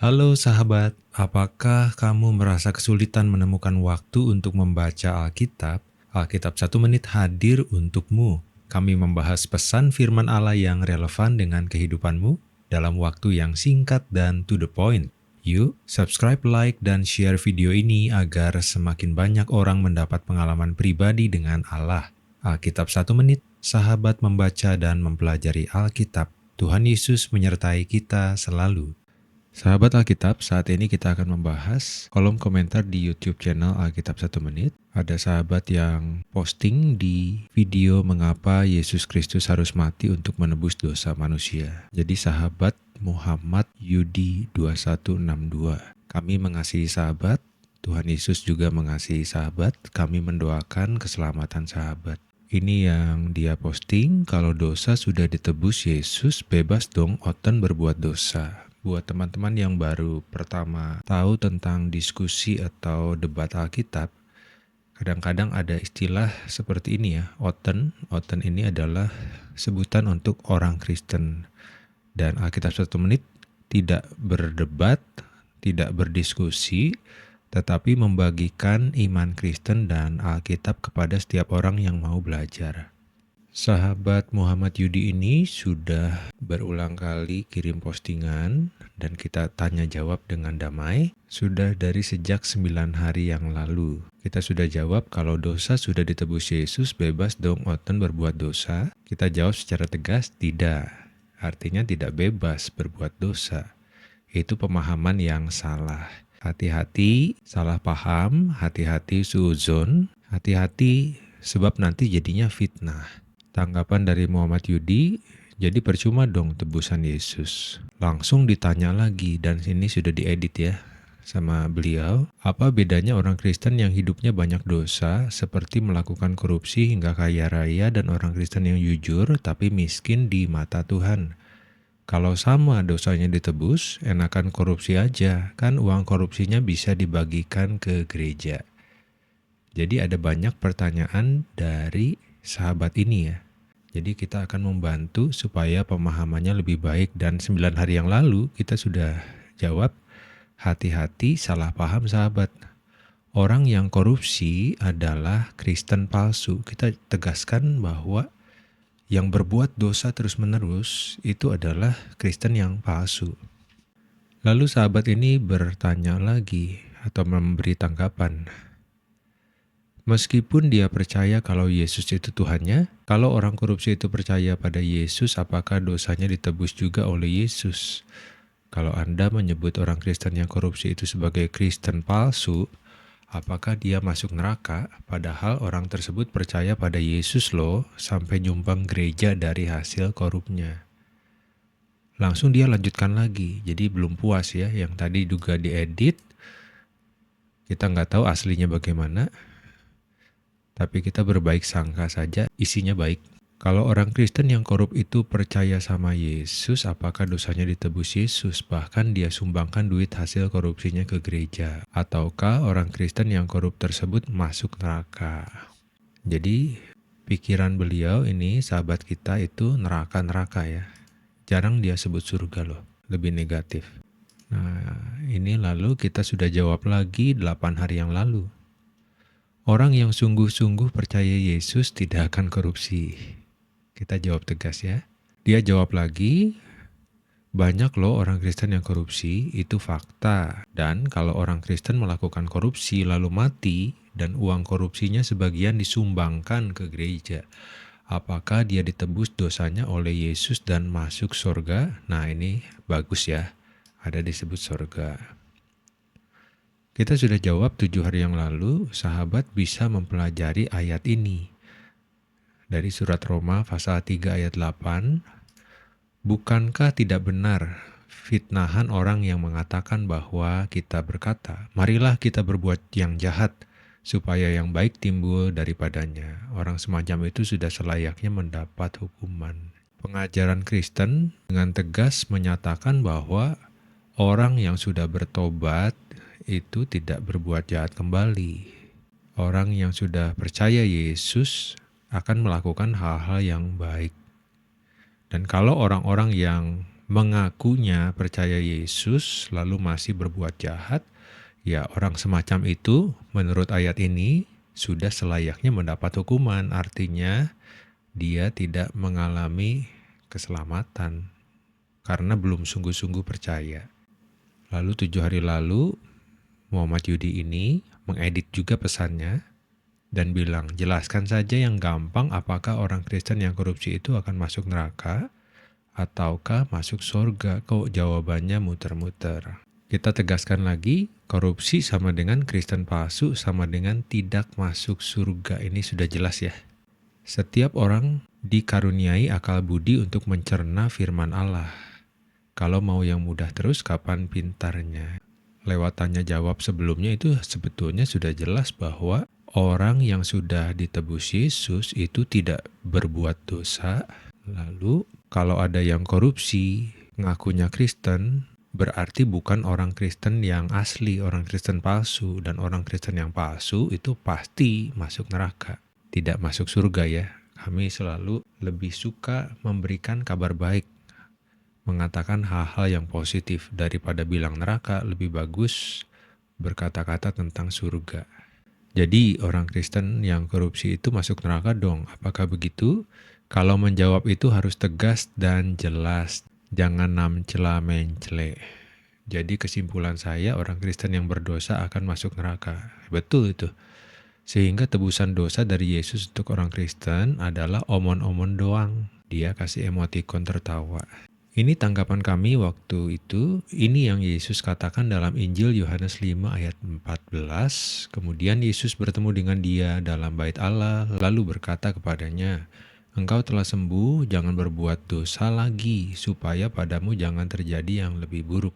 Halo sahabat, apakah kamu merasa kesulitan menemukan waktu untuk membaca Alkitab? Alkitab 1 menit hadir untukmu. Kami membahas pesan firman Allah yang relevan dengan kehidupanmu dalam waktu yang singkat dan to the point. Yuk, subscribe, like, dan share video ini agar semakin banyak orang mendapat pengalaman pribadi dengan Allah. Alkitab 1 menit, sahabat membaca dan mempelajari Alkitab. Tuhan Yesus menyertai kita selalu. Sahabat Alkitab, saat ini kita akan membahas kolom komentar di YouTube channel Alkitab 1 menit. Ada sahabat yang posting di video mengapa Yesus Kristus harus mati untuk menebus dosa manusia. Jadi sahabat Muhammad Yudi 2162. Kami mengasihi sahabat, Tuhan Yesus juga mengasihi sahabat, kami mendoakan keselamatan sahabat. Ini yang dia posting, kalau dosa sudah ditebus Yesus, bebas dong Oten berbuat dosa. Buat teman-teman yang baru pertama tahu tentang diskusi atau debat Alkitab, kadang-kadang ada istilah seperti ini ya, Oten. Oten ini adalah sebutan untuk orang Kristen. Dan Alkitab 1 menit tidak berdebat, tidak berdiskusi, tetapi membagikan iman Kristen dan Alkitab kepada setiap orang yang mau belajar. Sahabat Muhammad Yudi ini sudah berulang kali kirim postingan dan kita tanya jawab dengan damai. Sudah dari sejak 9 hari yang lalu. Kita sudah jawab kalau dosa sudah ditebus Yesus, bebas dong Oten berbuat dosa. Kita jawab secara tegas, tidak. Artinya tidak bebas berbuat dosa. Itu pemahaman yang salah. Hati-hati salah paham, hati-hati suudzon, hati-hati sebab nanti jadinya fitnah. Tanggapan dari Muhammad Yudi, jadi percuma dong tebusan Yesus. Langsung ditanya lagi, dan ini sudah diedit ya sama beliau. Apa bedanya orang Kristen yang hidupnya banyak dosa, seperti melakukan korupsi hingga kaya raya, dan orang Kristen yang jujur tapi miskin di mata Tuhan? Kalau sama dosanya ditebus, enakan korupsi aja, kan uang korupsinya bisa dibagikan ke gereja. Jadi ada banyak pertanyaan dari sahabat ini ya. Jadi kita akan membantu supaya pemahamannya lebih baik, dan 9 hari yang lalu kita sudah jawab, hati-hati salah paham sahabat. Orang yang korupsi adalah Kristen palsu. Kita tegaskan bahwa yang berbuat dosa terus-menerus itu adalah Kristen yang palsu. Lalu sahabat ini bertanya lagi atau memberi tanggapan. Meskipun dia percaya kalau Yesus itu Tuhannya, kalau orang korupsi itu percaya pada Yesus, apakah dosanya ditebus juga oleh Yesus? Kalau Anda menyebut orang Kristen yang korupsi itu sebagai Kristen palsu, apakah dia masuk neraka? Padahal orang tersebut percaya pada Yesus loh, sampai nyumbang gereja dari hasil korupnya. Langsung dia lanjutkan lagi, jadi belum puas ya, yang tadi juga diedit. Kita nggak tahu aslinya bagaimana, tapi kita berbaik sangka saja isinya baik. Kalau orang Kristen yang korup itu percaya sama Yesus, apakah dosanya ditebus Yesus? Bahkan dia sumbangkan duit hasil korupsinya ke gereja. Ataukah orang Kristen yang korup tersebut masuk neraka? Jadi pikiran beliau ini, sahabat kita itu neraka-neraka ya. Jarang dia sebut surga loh, lebih negatif. Nah ini lalu kita sudah jawab lagi 8 hari yang lalu. Orang yang sungguh-sungguh percaya Yesus tidak akan korupsi. Kita jawab tegas ya. Dia jawab lagi, banyak loh orang Kristen yang korupsi, itu fakta. Dan kalau orang Kristen melakukan korupsi lalu mati, dan uang korupsinya sebagian disumbangkan ke gereja, apakah dia ditebus dosanya oleh Yesus dan masuk surga? Nah ini bagus ya, ada disebut surga. Kita sudah jawab 7 hari yang lalu, sahabat bisa mempelajari ayat ini. Dari surat Roma pasal 3 ayat 8, bukankah tidak benar fitnahan orang yang mengatakan bahwa kita berkata, marilah kita berbuat yang jahat, supaya yang baik timbul daripadanya. Orang semacam itu sudah selayaknya mendapat hukuman. Pengajaran Kristen dengan tegas menyatakan bahwa orang yang sudah bertobat itu tidak berbuat jahat kembali. Orang yang sudah percaya Yesus akan melakukan hal-hal yang baik. Dan kalau orang-orang yang mengakunya percaya Yesus lalu masih berbuat jahat, ya orang semacam itu menurut ayat ini sudah selayaknya mendapat hukuman. Artinya dia tidak mengalami keselamatan karena belum sungguh-sungguh percaya. Lalu 7 hari lalu Muhammad Yudi ini mengedit juga pesannya dan bilang, jelaskan saja yang gampang apakah orang Kristen yang korupsi itu akan masuk neraka ataukah masuk surga. Kok jawabannya muter-muter. Kita tegaskan lagi, korupsi sama dengan Kristen palsu sama dengan tidak masuk surga. Ini sudah jelas ya. Setiap orang dikaruniai akal budi untuk mencerna firman Allah. Kalau mau yang mudah terus, kapan pintarnya? Lewat tanya jawab sebelumnya itu sebetulnya sudah jelas bahwa orang yang sudah ditebus Yesus itu tidak berbuat dosa. Lalu kalau ada yang korupsi, ngakunya Kristen, berarti bukan orang Kristen yang asli, orang Kristen palsu. Dan orang Kristen yang palsu itu pasti masuk neraka, tidak masuk surga ya. Kami selalu lebih suka memberikan kabar baik, mengatakan hal-hal yang positif daripada bilang neraka. Lebih bagus berkata-kata tentang surga. Jadi orang Kristen yang korupsi itu masuk neraka dong. Apakah begitu? Kalau menjawab itu harus tegas dan jelas. Jangan namcela-mencele. Jadi kesimpulan saya, orang Kristen yang berdosa akan masuk neraka. Betul itu. Sehingga tebusan dosa dari Yesus untuk orang Kristen adalah omon-omon doang. Dia kasih emotikon tertawa. Ini tanggapan kami waktu itu. Ini yang Yesus katakan dalam Injil Yohanes 5 ayat 14. Kemudian Yesus bertemu dengan dia dalam bait Allah, lalu berkata kepadanya, engkau telah sembuh, jangan berbuat dosa lagi, supaya padamu jangan terjadi yang lebih buruk.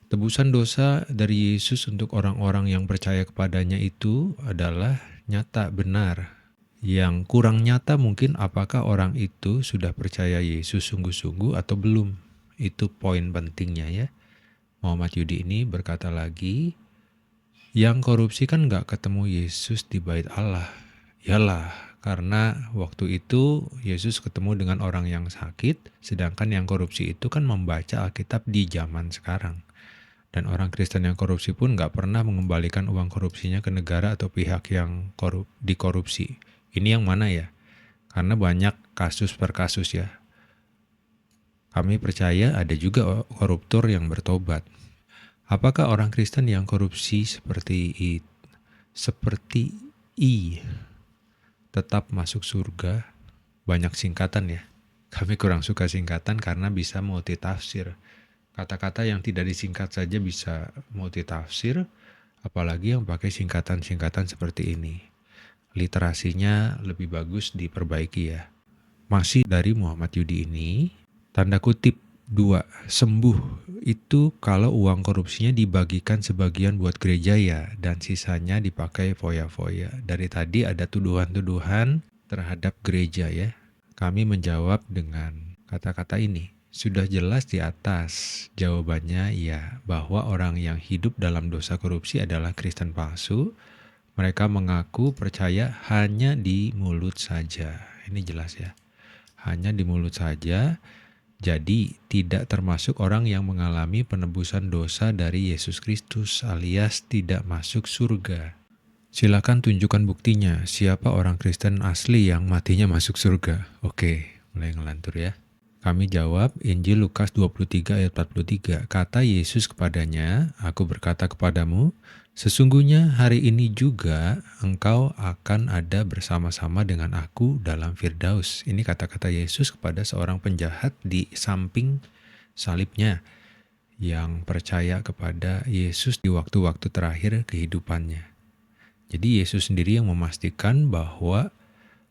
Tebusan dosa dari Yesus untuk orang-orang yang percaya kepadanya itu adalah nyata, benar. Yang kurang nyata mungkin apakah orang itu sudah percaya Yesus sungguh-sungguh atau belum. Itu poin pentingnya ya. Muhammad Yudi ini berkata lagi, yang korupsi kan gak ketemu Yesus di bait Allah. Yalah, karena waktu itu Yesus ketemu dengan orang yang sakit, sedangkan yang korupsi itu kan membaca Alkitab di zaman sekarang. Dan orang Kristen yang korupsi pun gak pernah mengembalikan uang korupsinya ke negara atau pihak yang dikorupsi. Ini yang mana ya? Karena banyak kasus per kasus ya. Kami percaya ada juga koruptor yang bertobat. Apakah orang Kristen yang korupsi seperti tetap masuk surga? Banyak singkatan ya. Kami kurang suka singkatan karena bisa multitafsir. Kata-kata yang tidak disingkat saja bisa multitafsir, apalagi yang pakai singkatan-singkatan seperti ini. Literasinya lebih bagus diperbaiki ya. Masih dari Muhammad Yudi ini, tanda kutip 2, sembuh itu kalau uang korupsinya dibagikan sebagian buat gereja ya, dan sisanya dipakai foya-foya. Dari tadi ada tuduhan-tuduhan terhadap gereja ya. Kami menjawab dengan kata-kata ini. Sudah jelas di atas jawabannya ya, bahwa orang yang hidup dalam dosa korupsi adalah Kristen palsu. Mereka mengaku percaya hanya di mulut saja. Ini jelas ya. Hanya di mulut saja. Jadi tidak termasuk orang yang mengalami penebusan dosa dari Yesus Kristus alias tidak masuk surga. Silakan tunjukkan buktinya. Siapa orang Kristen asli yang matinya masuk surga? Oke, mulai ngelantur ya. Kami jawab Injil Lukas 23 ayat 43. Kata Yesus kepadanya, aku berkata kepadamu, sesungguhnya hari ini juga engkau akan ada bersama-sama dengan aku dalam Firdaus. Ini kata-kata Yesus kepada seorang penjahat di samping salibnya yang percaya kepada Yesus di waktu-waktu terakhir kehidupannya. Jadi Yesus sendiri yang memastikan bahwa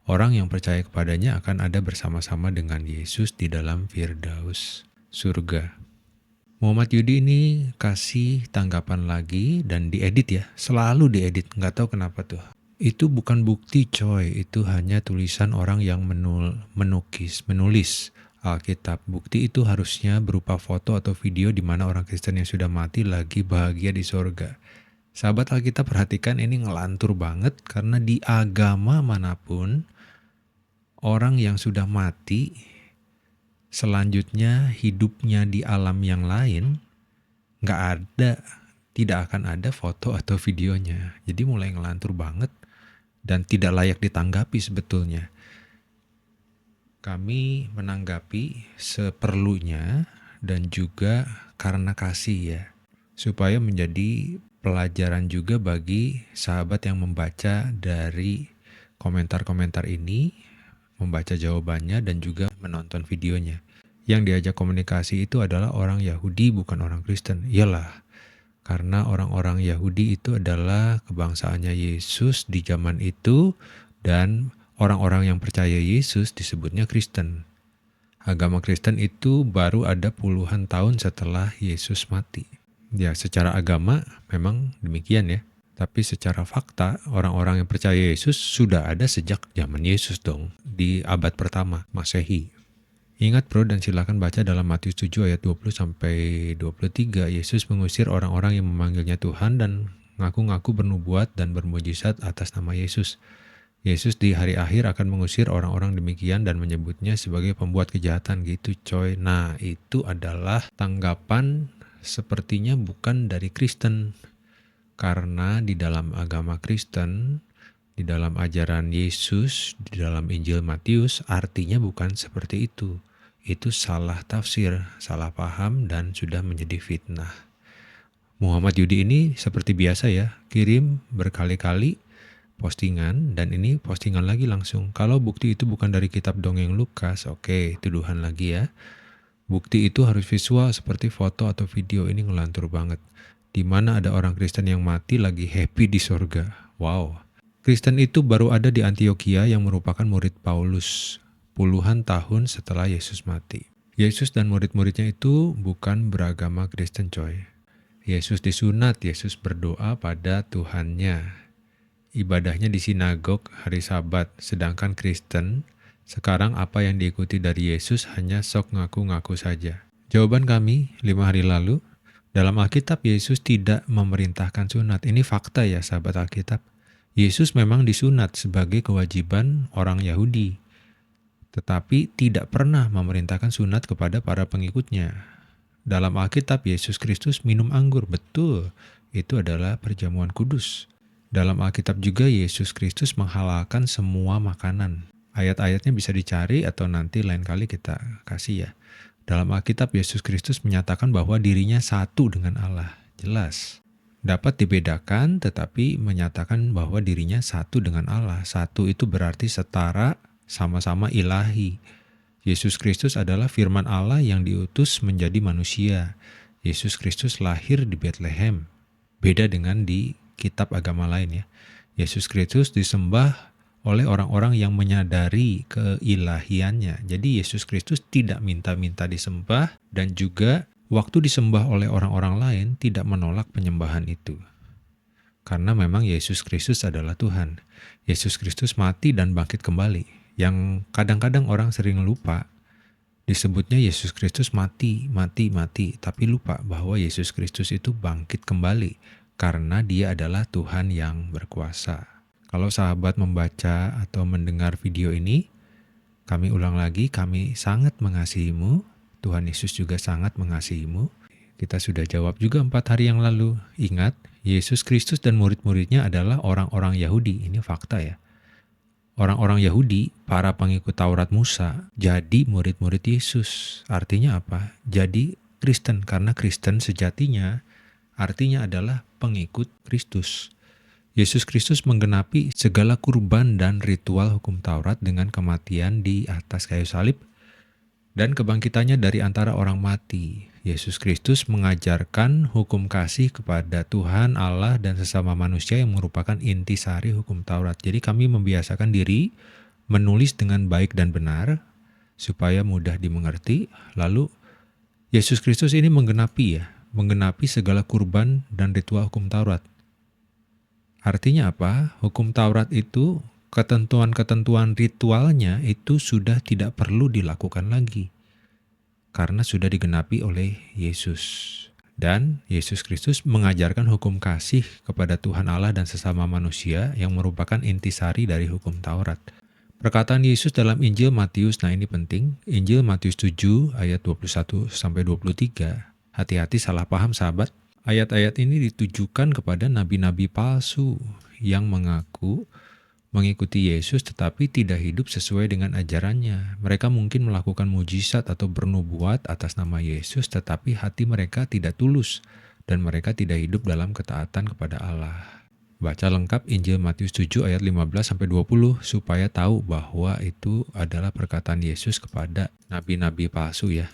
orang yang percaya kepadanya akan ada bersama-sama dengan Yesus di dalam Firdaus, surga. Muhammad Yudi ini kasih tanggapan lagi dan diedit ya, selalu diedit, nggak tahu kenapa tuh. Itu bukan bukti coy, itu hanya tulisan orang yang menulis Alkitab. Bukti itu harusnya berupa foto atau video di mana orang Kristen yang sudah mati lagi bahagia di surga. Sahabat Alkitab perhatikan ini ngelantur banget karena di agama manapun orang yang sudah mati selanjutnya hidupnya di alam yang lain, nggak ada, tidak akan ada foto atau videonya. Jadi mulai ngelantur banget dan tidak layak ditanggapi sebetulnya. Kami menanggapi seperlunya dan juga karena kasih ya, supaya menjadi pelajaran juga bagi sahabat yang membaca dari komentar-komentar ini, membaca jawabannya dan juga menonton videonya. Yang diajak komunikasi itu adalah orang Yahudi, bukan orang Kristen. Iyalah, karena orang-orang Yahudi itu adalah kebangsaannya Yesus di zaman itu, dan orang-orang yang percaya Yesus disebutnya Kristen. Agama Kristen itu baru ada puluhan tahun setelah Yesus mati. Ya, secara agama memang demikian ya. Tapi secara fakta, orang-orang yang percaya Yesus sudah ada sejak zaman Yesus dong, di abad pertama Masehi. Ingat bro, dan silakan baca dalam Matius 7 ayat 20-23. Yesus mengusir orang-orang yang memanggilnya Tuhan dan ngaku-ngaku bernubuat dan bermujizat atas nama Yesus. Yesus di hari akhir akan mengusir orang-orang demikian dan menyebutnya sebagai pembuat kejahatan gitu coy. Nah, itu adalah tanggapan sepertinya bukan dari Kristen. Karena di dalam agama Kristen, di dalam ajaran Yesus, di dalam Injil Matius, artinya bukan seperti itu. Itu salah tafsir, salah paham, dan sudah menjadi fitnah. Muhammad Yudi ini seperti biasa ya, kirim berkali-kali postingan, dan ini postingan lagi langsung. Kalau bukti itu bukan dari kitab dongeng Lukas, oke, tuduhan lagi ya. Bukti itu harus visual seperti foto atau video, ini ngelantur banget. Di mana ada orang Kristen yang mati lagi happy di sorga. Wow. Kristen itu baru ada di Antioquia yang merupakan murid Paulus puluhan tahun setelah Yesus mati. Yesus dan murid-muridnya itu bukan beragama Kristen coy. Yesus disunat, Yesus berdoa pada Tuhannya. Ibadahnya di sinagog hari Sabat, sedangkan Kristen sekarang apa yang diikuti dari Yesus hanya sok ngaku-ngaku saja. Jawaban kami 5 hari lalu, dalam Alkitab Yesus tidak memerintahkan sunat. Ini fakta ya sahabat Alkitab. Yesus memang disunat sebagai kewajiban orang Yahudi, tetapi tidak pernah memerintahkan sunat kepada para pengikutnya. Dalam Alkitab Yesus Kristus minum anggur, betul, itu adalah perjamuan kudus. Dalam Alkitab juga Yesus Kristus menghalalkan semua makanan. Ayat-ayatnya bisa dicari atau nanti lain kali kita kasih ya. Dalam Alkitab Yesus Kristus menyatakan bahwa dirinya satu dengan Allah. Jelas. Dapat dibedakan tetapi menyatakan bahwa dirinya satu dengan Allah. Satu itu berarti setara, sama-sama ilahi. Yesus Kristus adalah firman Allah yang diutus menjadi manusia. Yesus Kristus lahir di Bethlehem. Beda dengan di kitab agama lain ya. Yesus Kristus disembah oleh orang-orang yang menyadari keilahiannya. Jadi Yesus Kristus tidak minta-minta disembah, dan juga waktu disembah oleh orang-orang lain tidak menolak penyembahan itu. Karena memang Yesus Kristus adalah Tuhan. Yesus Kristus mati dan bangkit kembali. Yang kadang-kadang orang sering lupa, disebutnya Yesus Kristus mati, tapi lupa bahwa Yesus Kristus itu bangkit kembali karena Dia adalah Tuhan yang berkuasa. Kalau sahabat membaca atau mendengar video ini, kami ulang lagi, kami sangat mengasihimu. Tuhan Yesus juga sangat mengasihimu. Kita sudah jawab juga 4 hari yang lalu. Ingat, Yesus Kristus dan murid-muridnya adalah orang-orang Yahudi. Ini fakta ya. Orang-orang Yahudi, para pengikut Taurat Musa, jadi murid-murid Yesus. Artinya apa? Jadi Kristen, karena Kristen sejatinya artinya adalah pengikut Kristus. Yesus Kristus menggenapi segala kurban dan ritual hukum Taurat dengan kematian di atas kayu salib dan kebangkitannya dari antara orang mati. Yesus Kristus mengajarkan hukum kasih kepada Tuhan Allah dan sesama manusia yang merupakan intisari hukum Taurat. Jadi kami membiasakan diri menulis dengan baik dan benar supaya mudah dimengerti. Lalu Yesus Kristus ini menggenapi segala kurban dan ritual hukum Taurat. Artinya apa? Hukum Taurat itu, ketentuan-ketentuan ritualnya itu sudah tidak perlu dilakukan lagi. Karena sudah digenapi oleh Yesus. Dan Yesus Kristus mengajarkan hukum kasih kepada Tuhan Allah dan sesama manusia yang merupakan intisari dari hukum Taurat. Perkataan Yesus dalam Injil Matius, nah ini penting, Injil Matius 7 ayat 21-23. Hati-hati salah paham sahabat. Ayat-ayat ini ditujukan kepada nabi-nabi palsu yang mengaku mengikuti Yesus tetapi tidak hidup sesuai dengan ajarannya. Mereka mungkin melakukan mujizat atau bernubuat atas nama Yesus tetapi hati mereka tidak tulus dan mereka tidak hidup dalam ketaatan kepada Allah. Baca lengkap Injil Matius 7 ayat 15-20 supaya tahu bahwa itu adalah perkataan Yesus kepada nabi-nabi palsu ya.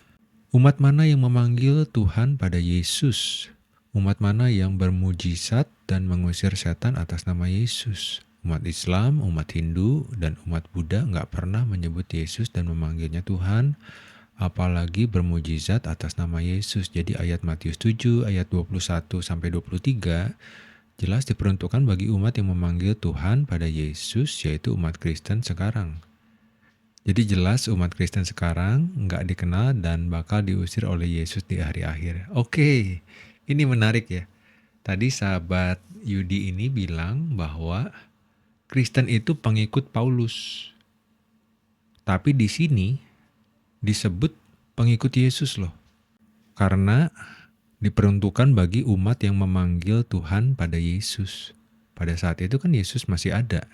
Umat mana yang memanggil Tuhan pada Yesus? Umat mana yang bermujizat dan mengusir setan atas nama Yesus? Umat Islam, umat Hindu, dan umat Buddha nggak pernah menyebut Yesus dan memanggilnya Tuhan, apalagi bermujizat atas nama Yesus. Jadi ayat Matius 7 ayat 21-23 jelas diperuntukkan bagi umat yang memanggil Tuhan pada Yesus, yaitu umat Kristen sekarang. Jadi jelas umat Kristen sekarang nggak dikenal dan bakal diusir oleh Yesus di hari akhir. Oke, ini menarik ya. Tadi sahabat Yudi ini bilang bahwa Kristen itu pengikut Paulus. Tapi di sini disebut pengikut Yesus loh. Karena diperuntukkan bagi umat yang memanggil Tuhan pada Yesus. Pada saat itu kan Yesus masih ada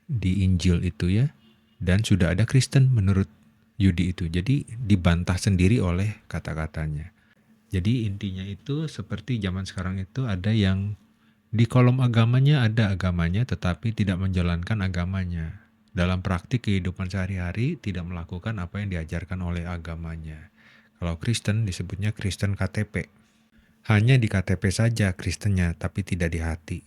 di Injil itu ya. Dan sudah ada Kristen menurut Yudi itu. Jadi dibantah sendiri oleh kata-katanya. Jadi intinya itu seperti zaman sekarang itu ada yang di kolom agamanya ada agamanya tetapi tidak menjalankan agamanya. Dalam praktik kehidupan sehari-hari tidak melakukan apa yang diajarkan oleh agamanya. Kalau Kristen disebutnya Kristen KTP. Hanya di KTP saja Kristennya tapi tidak di hati.